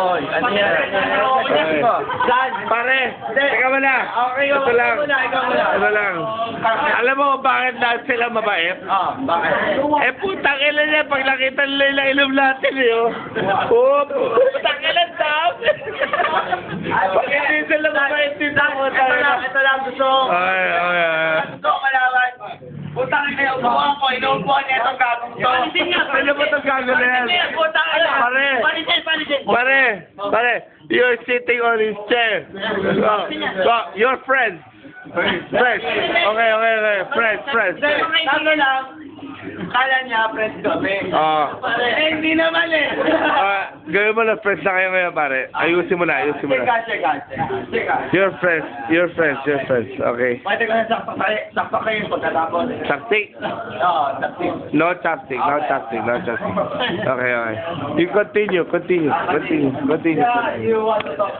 Oy, ano yan? Saan? Pare, teka mo na. Okay, Ito lang. ikaw muna. Ito lang. Alam mo kung bakit lahat sila mabait? Bakit? Eh, putang ina niya, pag nakita nila yung ilom natin eh, oh. Oh, putang ina, dami. Pag hindi sila mabait din ako, Ito lang gusto ko. Ay. Gusto ko malaman. Putang ina, upuan ko. Inuupuan niya itong gagong to. Ano ba itong gagawin na yan? Putang ina. Pare. Pare, you're sitting on his chair. Your friends. Friends. Okay. Friends. Tama lang. Kala niya, friends kami. Hindi naman eh. Gawin mo na friends na kayo ngayon, pare. Ayusin mo na. Chika. Your friends. Okay. Pwede ko na sakto kayo pagkatapos. Chopstick? Oo, sakto. No chopstick. Okay. You continue. You want to talk?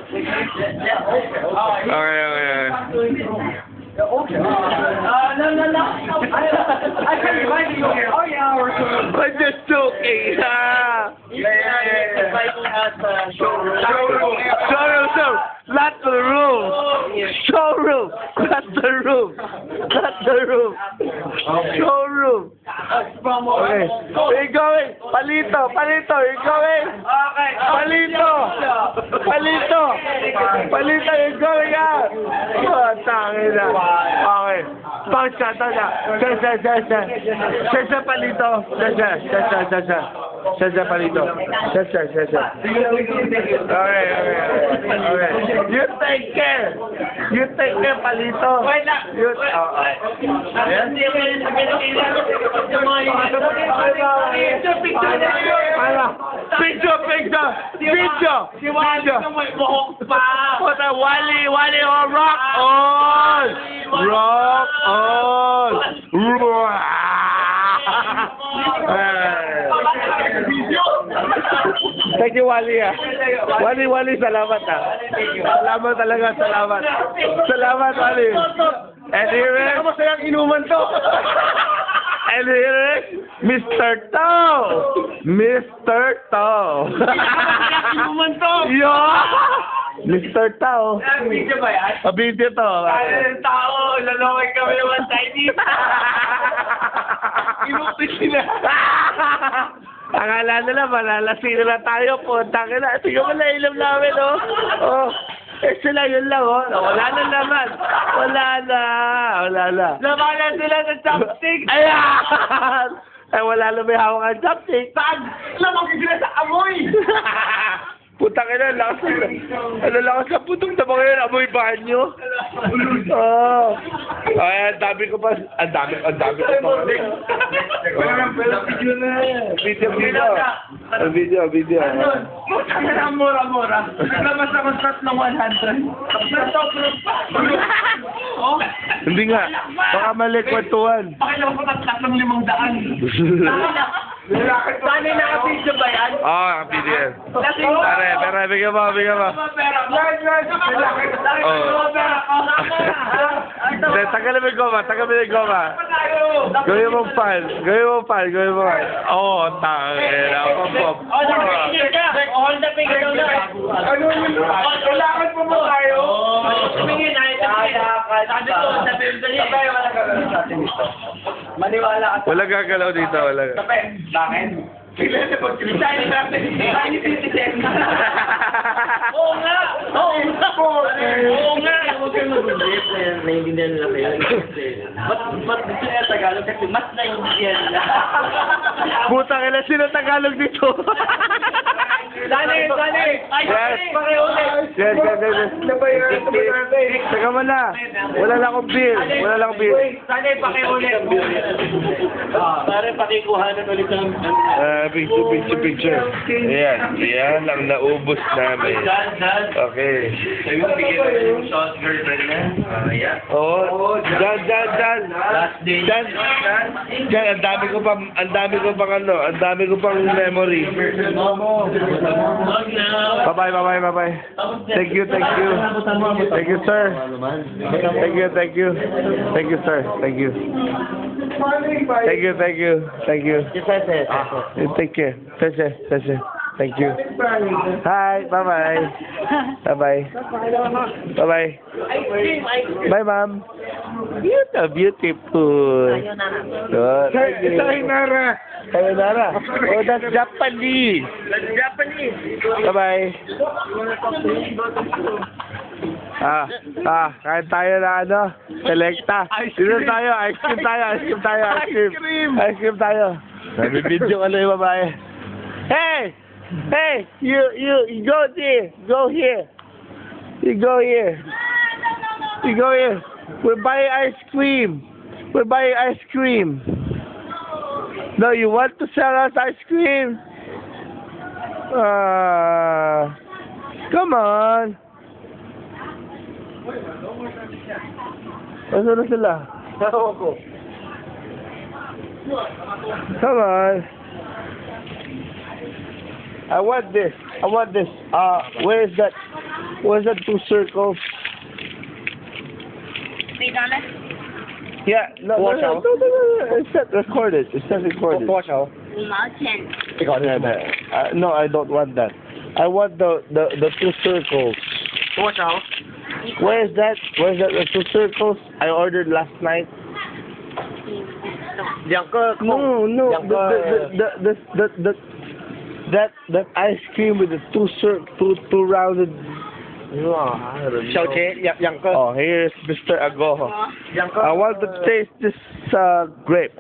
Okay. No. I can remind you here. Oh yeah, we're good. I'm just joking. Showroom. Not the room. Showroom. Not the room. Showroom. Okay. You're going. Palito. You're going. Okay. Palito, you're going out. Oh, tangina. Okay. Pang-shot na. Sesa palito. Sesa palito. Sesa. Okay. You take care, palito. Wait lang. Picture. Si Wally ka may buhok pa. Wally, oh, rock on. Thank you, Wally. Wally, salamat ah. Salamat talaga. Salamat, Wally. And here is... Masayang inuman to. And here is Mr. Tao. Inuman to. Yo! Mr. Tao. Video ba yan? Video to. Tao, lalaway kami naman Chinese. Inupit sila. Akala nila, malalasing na tayo po. Tangina, tingnan mo na ilam namin, oh. Eh, sila yun lang, oh. Wala na naman. Wala na. Labanan sila ng chopstick. Ayan! Eh, wala na may hawak ang chopstick. Saan? Lamang sila sa amoy. Putang ina, lakas sa putong tama ngayon, amoy banyo. Ay, ang dami ko pa. Ang dami ko pa. Video. Putang ina, mura. Naglabas ako sa ng 100. Oh? Hindi nga, baka mali kwentuhan. Pakilala ko tatlong 500. Saan yung naka-video ba yan? Oo, naka-video yan. Pare, bigyan mo. Tagal mo yung goma. Gawin mo fan. Oo, tangin. Pop. Hold the finger na. Kailangan po mo tayo. Tumingin na ito. Sabi ko, maniwala ka. Wala gagalaw dito, wala. Bakit? Oo nga! Huwag kang magulit. Naiintindihan nila kayo. Ba't gusto nila Tagalog? Kasi mas naiintindihan nila. Buta ka na, sino Tagalog dito? Dali! Yes. Yes. Teka mo na. Wala lang akong beer. Dali, pakiulit. Pare, pakikuhanan ulit ng... Picture. Yan ang naubos namin. Okay. Sabi mo, bigyan mo yung short girlfriend na. Oo. Dyan. Last day. Dyan, ang dami ko pang memory. Bye-bye. Thank you, sir. Thank you, sir. Thank you. Take care. Thank you. Hi. Bye-bye. Bye-bye. Bye-bye. Bye, ma'am. Beautiful. Good. Sayonara. Sayonara. Oh, that's Japanese. Bye-bye. Kain tayo na ano? Selecta. Dito tayo, ice cream tayo. Ice cream tayo. Nabibidyo ka na yung babae. Hey! Hey! You go there. Go here. You go here. You go here. We're buying ice cream. We're buying ice cream. No, you want to sell us ice cream? Come on. Nasaan na sila? Come on. I want this. Where is that? Where's that 2 circles? Yeah, no. It's not recorded. It's not recorded. No, I don't want that. I want the 2 circles. Where's that? The 2 circles I ordered last night? No. That ice cream with the 2 rounded. Oh, here's Mr. Agoho. I want to taste this grape.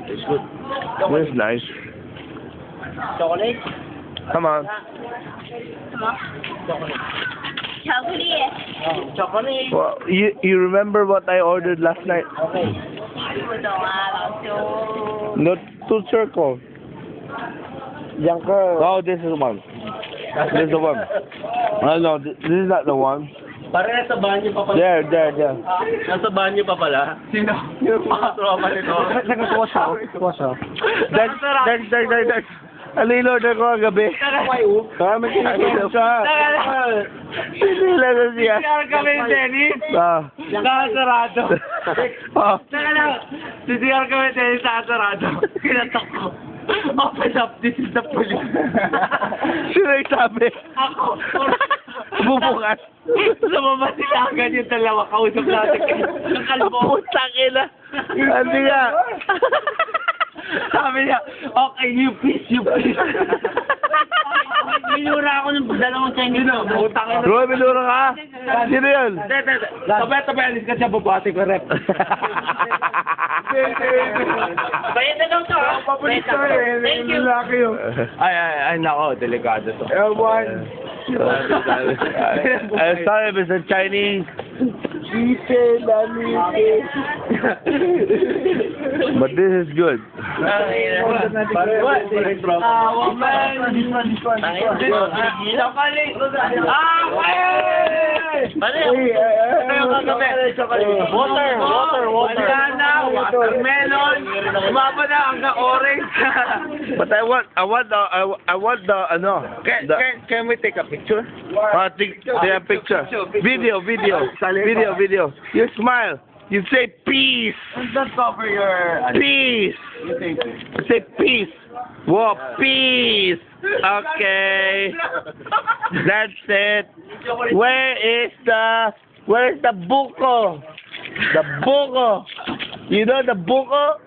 It's good. It's nice. Chocolate? Come on. Chocolate. Well, you remember what I ordered last night? No, 2 circles. Oh, this is one. This is the one. Oh, no, this is not the one. Pare, nasa banyo pa pala. There. Nasa banyo pa pala. Sino? Yung mga tropa nito. There's. Alino na ko gabi. Kami kinakinom siya. Sinila siya. Sisiar kami ni Dennis. Nakasarado. Sisiar kami ni Dennis nakasarado. Kinatok ko. Open up, this is the police. Sino yung sabi? Ako. Bubukas. Lumabas sila agad yung dalawa. Kausap natin ng kalbo. Putang ina. Hindi nga. Sabi niya, okay, you please. Minura ako ng dalawang Chinese. Utang ina. Roy, minura ka? Sino yun? Tabi, alis ka siya, babati ko rep. Bayad na lang to, ha? Thank you. Ay, nako, delikado to. L1. I'm sorry, Mr. Chinese. But this is good. Water. Banana, watermelon, umaba na hanggang orange. But I want the ano. Can we take a picture? Take a picture. Video. You smile. You say peace. Don't cover your... Peace. Say peace. Whoa, peace. Okay. That's it. Where is the buko? The buko. You know the buko?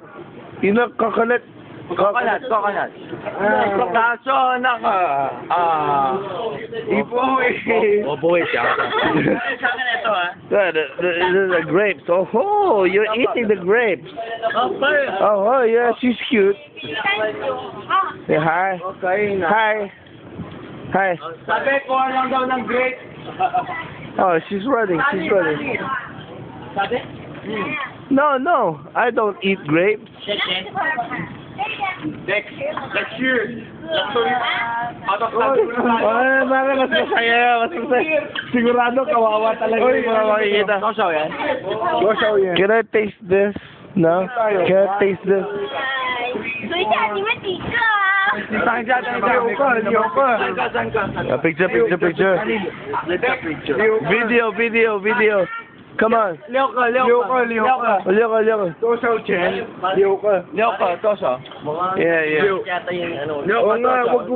You know coconut? Coconut. Kaso, ipuwi siya. Sa akin ito, ha? The grapes. Oh, you're eating the grapes. Oh, yeah, she's cute. Say hi. Hi. Sabi, kuha lang daw ng grape. Oh, she's running. Sabi? No, I don't eat grapes. Next year. Out of Mas masaya. Sigurado kawawa talaga yung mga makikita. Go yan. Can I taste this? No? Can I taste this? 等一下，你们几个啊？ Picture. Video. Come on. Liok ka. Toso, Chen. Liok ka. Toso. Yeah, yeah. Yata yung ano. Oo nga, wag na.